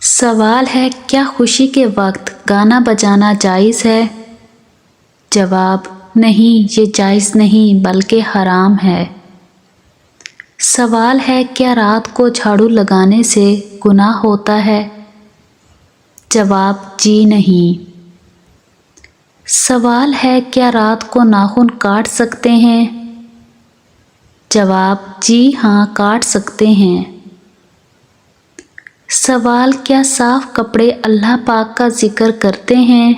سوال ہے کیا خوشی کے وقت گانا بجانا جائز ہے؟ جواب نہیں، یہ جائز نہیں بلکہ حرام ہے۔ سوال ہے کیا رات کو جھاڑو لگانے سے گناہ ہوتا ہے؟ جواب جی نہیں۔ سوال ہے کیا رات کو ناخن کاٹ سکتے ہیں؟ جواب جی ہاں، کاٹ سکتے ہیں۔ سوال کیا صاف کپڑے اللہ پاک کا ذکر کرتے ہیں؟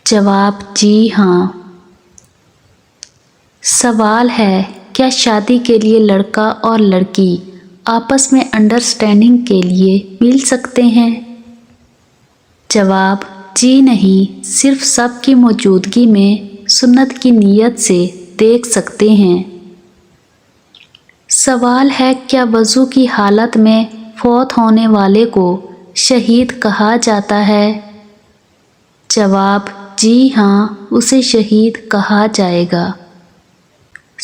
جواب جی ہاں۔ سوال ہے کیا شادی کے لیے لڑکا اور لڑکی آپس میں انڈرسٹینڈنگ کے لیے مل سکتے ہیں؟ جواب جی نہیں، صرف سب کی موجودگی میں سنت کی نیت سے دیکھ سکتے ہیں۔ سوال ہے کیا وضو کی حالت میں فوت ہونے والے کو شہید کہا جاتا ہے؟ جواب جی ہاں، اسے شہید کہا جائے گا۔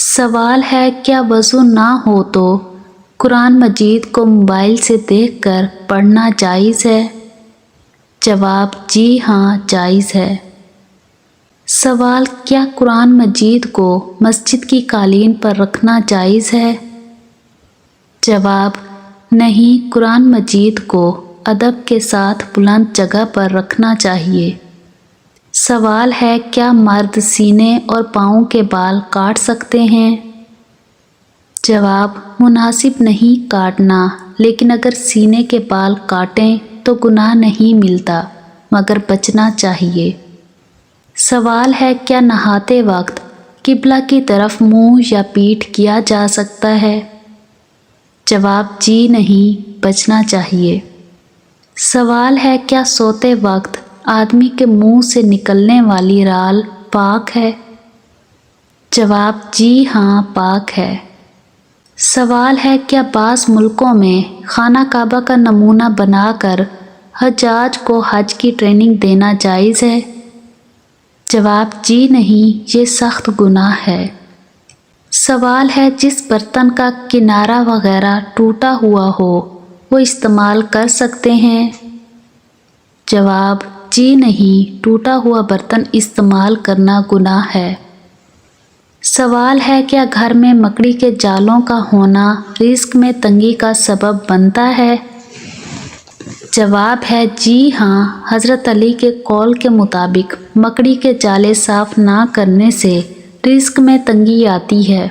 سوال ہے کیا وضو نہ ہو تو قرآن مجید کو موبائل سے دیکھ کر پڑھنا جائز ہے؟ جواب جی ہاں، جائز ہے۔ سوال کیا قرآن مجید کو مسجد کی قالین پر رکھنا جائز ہے؟ جواب نہیں، قرآن مجید کو ادب کے ساتھ بلند جگہ پر رکھنا چاہیے۔ سوال ہے کیا مرد سینے اور پاؤں کے بال کاٹ سکتے ہیں؟ جواب مناسب نہیں کاٹنا، لیکن اگر سینے کے بال کاٹیں تو گناہ نہیں ملتا، مگر بچنا چاہیے۔ سوال ہے کیا نہاتے وقت قبلہ کی طرف منہ یا پیٹھ کیا جا سکتا ہے؟ جواب جی نہیں، بچنا چاہیے۔ سوال ہے کیا سوتے وقت آدمی کے منہ سے نکلنے والی رال پاک ہے؟ جواب جی ہاں، پاک ہے۔ سوال ہے کیا بعض ملکوں میں خانہ کعبہ کا نمونہ بنا کر حجاج کو حج کی ٹریننگ دینا جائز ہے؟ جواب جی نہیں، یہ سخت گناہ ہے۔ سوال ہے جس برتن کا کنارہ وغیرہ ٹوٹا ہوا ہو وہ استعمال کر سکتے ہیں؟ جواب جی نہیں، ٹوٹا ہوا برتن استعمال کرنا گناہ ہے۔ سوال ہے کیا گھر میں مکڑی کے جالوں کا ہونا رزق میں تنگی کا سبب بنتا ہے؟ جواب ہے جی ہاں، حضرت علی کے قول کے مطابق مکڑی کے جالے صاف نہ کرنے سے رزق میں تنگی آتی ہے۔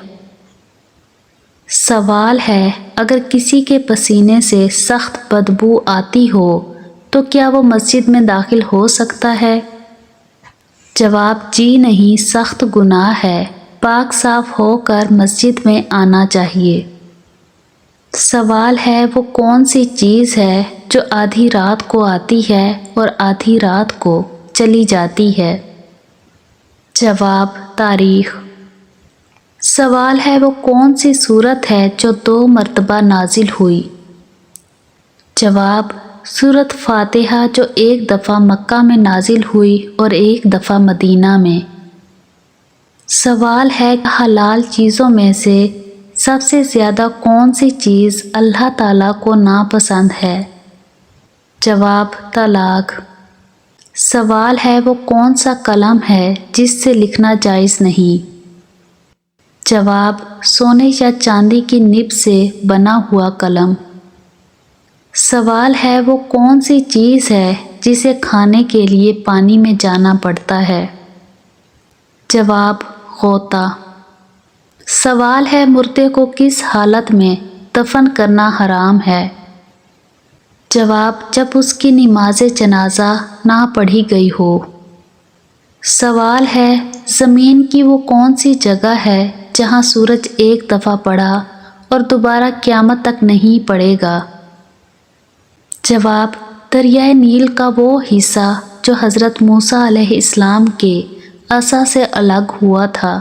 سوال ہے اگر کسی کے پسینے سے سخت بدبو آتی ہو تو کیا وہ مسجد میں داخل ہو سکتا ہے؟ جواب جی نہیں، سخت گناہ ہے، پاک صاف ہو کر مسجد میں آنا چاہیے۔ سوال ہے وہ کون سی چیز ہے جو آدھی رات کو آتی ہے اور آدھی رات کو چلی جاتی ہے؟ جواب تاریخ۔ سوال ہے وہ کون سی سورت ہے جو 2 مرتبہ نازل ہوئی؟ جواب سورت فاتحہ جو 1 دفعہ مکہ میں نازل ہوئی اور 1 دفعہ مدینہ میں۔ سوال ہے حلال چیزوں میں سے سب سے زیادہ کون سی چیز اللہ تعالیٰ کو ناپسند ہے؟ جواب طلاق۔ سوال ہے وہ کون سا قلم ہے جس سے لکھنا جائز نہیں؟ جواب سونے یا چاندی کی نب سے بنا ہوا قلم۔ سوال ہے وہ کون سی چیز ہے جسے کھانے کے لیے پانی میں جانا پڑتا ہے؟ جواب غوطہ۔ سوال ہے مردے کو کس حالت میں دفن کرنا حرام ہے؟ جواب جب اس کی نماز جنازہ نہ پڑھی گئی ہو۔ سوال ہے زمین کی وہ کون سی جگہ ہے جہاں سورج 1 دفعہ پڑا اور دوبارہ قیامت تک نہیں پڑے گا؟ جواب دریائے نیل کا وہ حصہ جو حضرت موسیٰ علیہ السلام کے عصا سے الگ ہوا تھا۔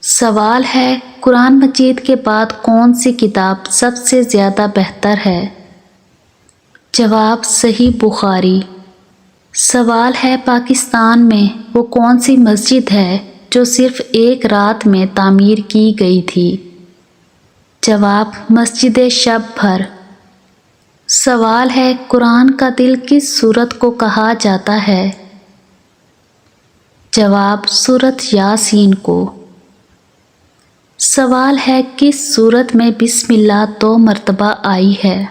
سوال ہے قرآن مجید کے بعد کون سی کتاب سب سے زیادہ بہتر ہے؟ جواب صحیح بخاری۔ سوال ہے پاکستان میں وہ کون سی مسجد ہے جو صرف 1 رات میں تعمیر کی گئی تھی؟ جواب مسجد شب بھر۔ سوال ہے قرآن کا دل کس سورت کو کہا جاتا ہے؟ جواب سورت یاسین کو۔ سوال ہے کس سورت میں بسم اللہ 2 مرتبہ آئی ہے؟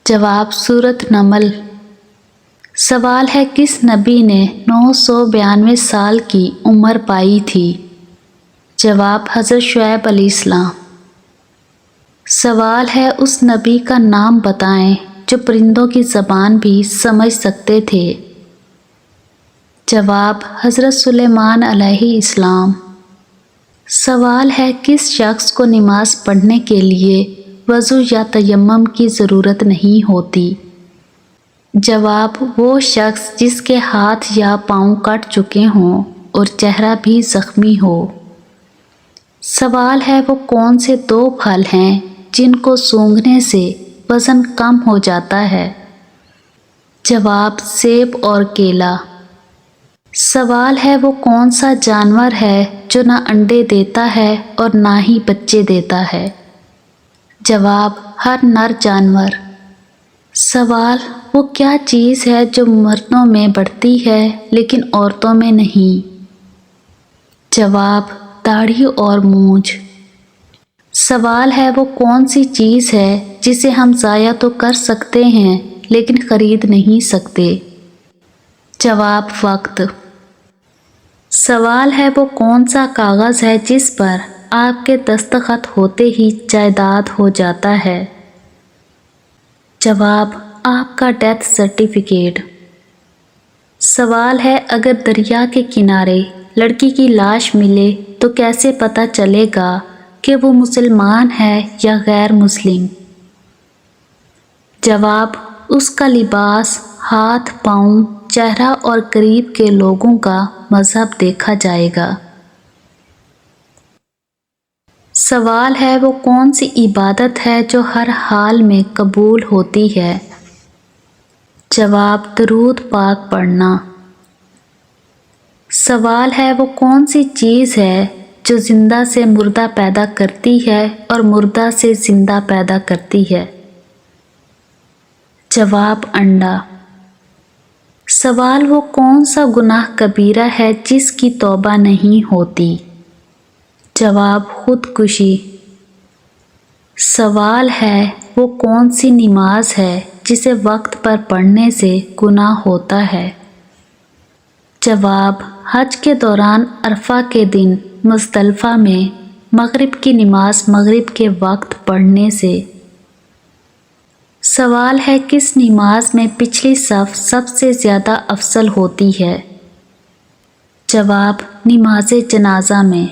جواب سورت نمل۔ سوال ہے کس نبی نے 992 سال کی عمر پائی تھی؟ جواب حضرت شعیب علیہ السلام۔ سوال ہے اس نبی کا نام بتائیں جو پرندوں کی زبان بھی سمجھ سکتے تھے؟ جواب حضرت سلیمان علیہ السلام۔ سوال ہے کس شخص کو نماز پڑھنے کے لیے وضو یا تیمم کی ضرورت نہیں ہوتی؟ جواب وہ شخص جس کے ہاتھ یا پاؤں کٹ چکے ہوں اور چہرہ بھی زخمی ہو۔ سوال ہے وہ کون سے 2 پھل ہیں جن کو سونگھنے سے وزن کم ہو جاتا ہے؟ جواب سیب اور کیلا۔ سوال ہے وہ کون سا جانور ہے جو نہ انڈے دیتا ہے اور نہ ہی بچے دیتا ہے؟ جواب ہر نر جانور۔ سوال وہ کیا چیز ہے جو مردوں میں بڑھتی ہے لیکن عورتوں میں نہیں؟ جواب داڑھی اور مونچھ۔ سوال ہے وہ کون سی چیز ہے جسے ہم ضائع تو کر سکتے ہیں لیکن خرید نہیں سکتے؟ جواب وقت۔ سوال ہے وہ کون سا کاغذ ہے جس پر آپ کے دستخط ہوتے ہی جائیداد ہو جاتا ہے؟ جواب آپ کا ڈیتھ سرٹیفکیٹ۔ سوال ہے اگر دریا کے کنارے لڑکی کی لاش ملے تو کیسے پتہ چلے گا کہ وہ مسلمان ہے یا غیر مسلم؟ جواب اس کا لباس، ہاتھ پاؤں، چہرہ اور قریب کے لوگوں کا مذہب دیکھا جائے گا۔ سوال ہے وہ کون سی عبادت ہے جو ہر حال میں قبول ہوتی ہے؟ جواب درود پاک پڑھنا۔ سوال ہے وہ کون سی چیز ہے جو زندہ سے مردہ پیدا کرتی ہے اور مردہ سے زندہ پیدا کرتی ہے؟ جواب انڈا۔ سوال وہ کون سا گناہ کبیرہ ہے جس کی توبہ نہیں ہوتی؟ جواب خودکشی۔ سوال ہے وہ کون سی نماز ہے جسے وقت پر پڑھنے سے گناہ ہوتا ہے؟ جواب حج کے دوران عرفہ کے دن مزدلفہ میں مغرب کی نماز مغرب کے وقت پڑھنے سے۔ سوال ہے کس نماز میں پچھلی صف سب سے زیادہ افضل ہوتی ہے؟ جواب نماز جنازہ میں۔